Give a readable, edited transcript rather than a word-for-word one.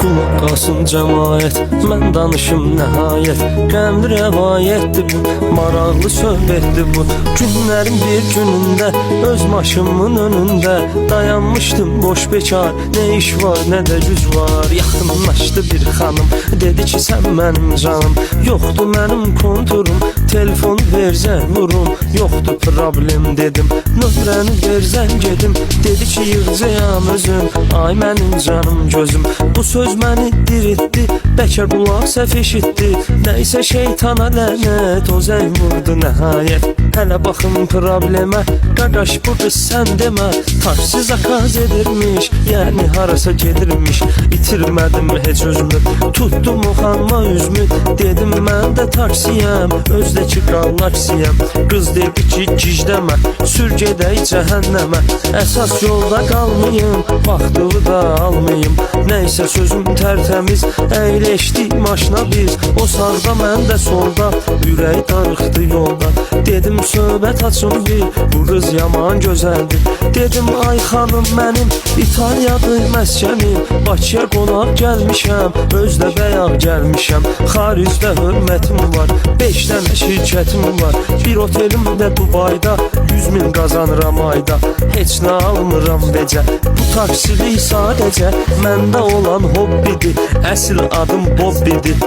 Qulaq asın cəmaət, mən danışım nəhayət. Qəmli rəvayətdir bu, maraqlı söhbətdir bu. Günlərin bir günündə öz maşımın önündə dayanmışdım boş bekar. Nə iş var, nə də güc var. Yaxınlaşdı bir xanım, dedi ki sən mənim canım. Yoxdur mənim konturum, telefonu verzən vurum. Yoxdur problem dedim, nömrəni verzən gedim. Dedi ki yığcayam özüm, ay mənim canım gözüm. Bu söz məni diriltdi, bəlkə qulaq səhv eşitdi. Nəysə şeytana lənət, o zəng vurdu nəhayət. Hələ baxım problemə, qaqaş bu qız sən demə. Taksi zakaz edirmiş, yəni harasa gedirmiş. İtirmədim heç özümü, tutdum o xanıma üzümü. Dedim mən də taksiyəm, özdəki qalaksiyəm. Qız dedi ki gicdəmə, sür gedək cəhənnəmə. Əsas yolda qalmayım, vaxtını da almayım. Nəysə sözüm tərtəmiz, əyləşdik maşına biz. O sağda mən də solda, ürək darıxdı yolda. Dedim söhbət açın bir, bu qız yaman gözəldir. Dedim ay xanım mənim, İtaliyadır məskənim. Bakıya qonaq gəlmişəm, özdə bəyaq gəlmişəm. Xaricdə hörmətim var, 5 dənə şirkətim var. Bir otelim də Dubayda, 100.000 qazanıram ayda. Heç nə almıram becə, bu taksilik sadəcə məndə olan hobbidir. Əsl adım Bobbidir.